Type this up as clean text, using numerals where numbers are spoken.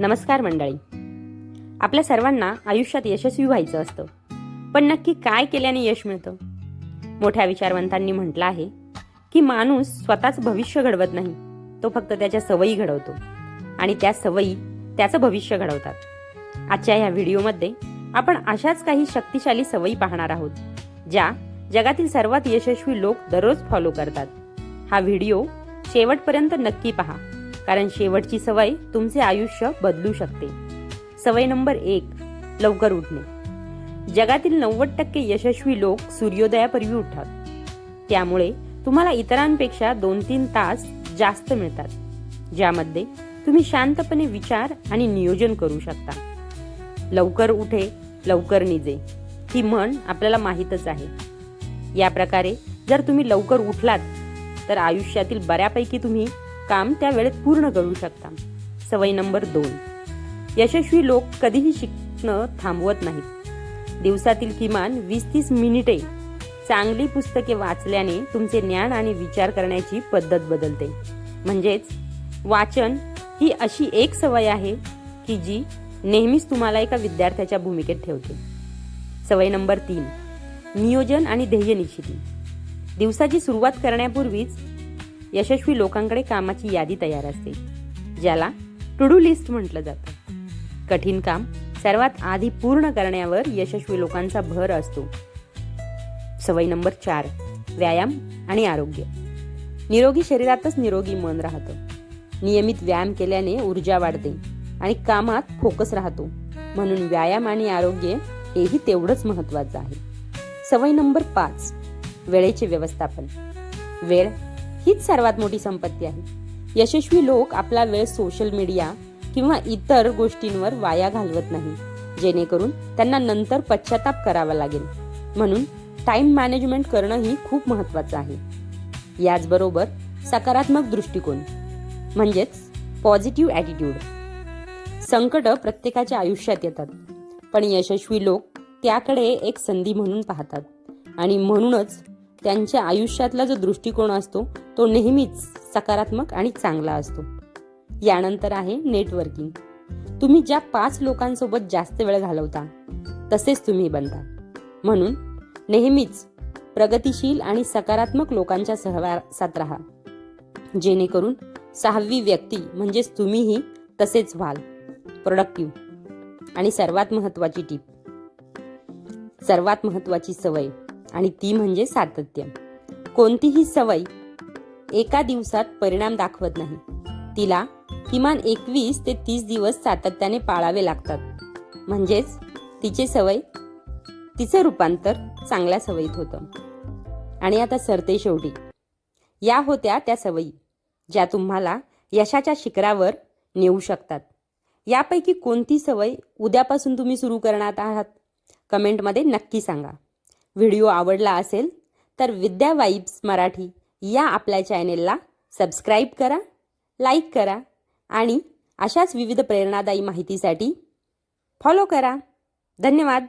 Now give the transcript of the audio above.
नमस्कार मंडळी. आपल्या सर्वांना आयुष्यात यशस्वी व्हायचं असतं, पण नक्की काय केल्याने यश मिळतं? मोठ्या विचारवंतांनी म्हटलं आहे की माणूस स्वतःच भविष्य घडवत नाही, तो फक्त त्याच्या सवयी घडवतो आणि त्या सवयी त्याचं भविष्य घडवतात. आजच्या या व्हिडिओमध्ये आपण अशाच काही शक्तिशाली सवयी पाहणार आहोत, ज्या जगातील सर्वात यशस्वी लोक दररोज फॉलो करतात. हा व्हिडिओ शेवटपर्यंत नक्की पहा, कारण शेवटची सवय तुमचे आयुष्य बदलू शकते. सवय नंबर 1, लवकर उठणे. जगातील 90% यशस्वी लोक सूर्योदयापूर्वी उठतात. त्यामुळे तुम्हाला इतरांपेक्षा 2-3 तास जास्त मिळतात, ज्यामध्ये तुम्ही शांतपणे विचार आणि नियोजन करू शकता. लवकर उठे लवकर निजे, ही म्हण आपल्याला माहीतच आहे. या प्रकारे जर तुम्ही लवकर उठलात तर आयुष्यातील बऱ्यापैकी तुम्ही काम त्या वेळेत पूर्ण करू शकता. सवय नंबर 2, यशस्वी लोक कधीही शिकणं थांबवत नाहीत. दिवसातील किमान 20-30 मिनिटे चांगली पुस्तके वाचल्याने तुमचे ज्ञान आणि विचार करण्याची पद्धत बदलते. म्हणजेच वाचन ही अशी एक सवय आहे की जी नेहमीच तुम्हाला एका विद्यार्थ्याच्या भूमिकेत ठेवते. सवय नंबर 3, नियोजन आणि ध्येय निश्चिती. दिवसाची सुरुवात करण्यापूर्वीच यशस्वी लोकांकडे कामाची यादी तयार असते, ज्याला टू डू लिस्ट म्हटलं जातं. कठीण काम सर्वात आधी पूर्ण करण्यावर यशस्वी लोकांचा भर असतो. सवय नंबर 4, व्यायाम आणि आरोग्य. निरोगी शरीरातच निरोगी मन राहतं. नियमित व्यायाम केल्याने ऊर्जा वाढते आणि कामात फोकस राहतो. म्हणून व्यायाम आणि आरोग्य हेही तेवढंच महत्त्वाचं आहे. सवय नंबर 5, वेळेचे व्यवस्थापन. वेळ हीच सर्वात मोठी संपत्ती आहे. यशस्वी लोक आपला वेळ सोशल मीडिया किंवा इतर गोष्टींवर वाया घालवत नाही, जेणेकरून त्यांना नंतर पश्चाताप करावा लागेल. म्हणून टाइम मॅनेजमेंट करणं ही खूप महत्त्वाचं आहे. याचबरोबर सकारात्मक दृष्टिकोन म्हणजेच पॉझिटिव्ह ॲटिट्यूड. संकट प्रत्येकाच्या आयुष्यात येतात, पण यशस्वी लोक त्याकडे एक संधी म्हणून पाहतात आणि म्हणूनच त्यांच्या आयुष्यातला जो दृष्टिकोन असतो तो नेहमीच सकारात्मक आणि चांगला असतो. यानंतर आहे नेटवर्किंग. तुम्ही ज्या 5 लोकांसोबत जास्त वेळ घालवता तसेच तुम्ही बनता. म्हणून नेहमीच प्रगतिशील आणि सकारात्मक लोकांच्या सहवासात राहा, जेणेकरून 6वी व्यक्ती म्हणजेच तुम्हीही तसेच व्हाल. प्रोडक्टिव्ह. आणि सर्वात महत्त्वाची सवय, आणि ती म्हणजे सातत्य. कोणतीही सवय एका दिवसात परिणाम दाखवत नाही. तिला किमान 21 ते 30 दिवस सातत्याने पाळावे लागतात. म्हणजेच तिचे रूपांतर चांगल्या सवयीत होतं. आणि आता सरते शेवटी, या होत्या त्या सवयी ज्या तुम्हाला यशाच्या शिखरावर नेऊ शकतात. यापैकी कोणती सवय उद्यापासून तुम्ही सुरू करणार आहात? कमेंटमध्ये नक्की सांगा. व्हिडिओ आवडला असेल तर विद्या वाइब्स मराठी या आपल्या चॅनेलला सबस्क्राईब करा, लाईक करा आणि अशाच विविध प्रेरणादायी माहितीसाठी फॉलो करा. धन्यवाद.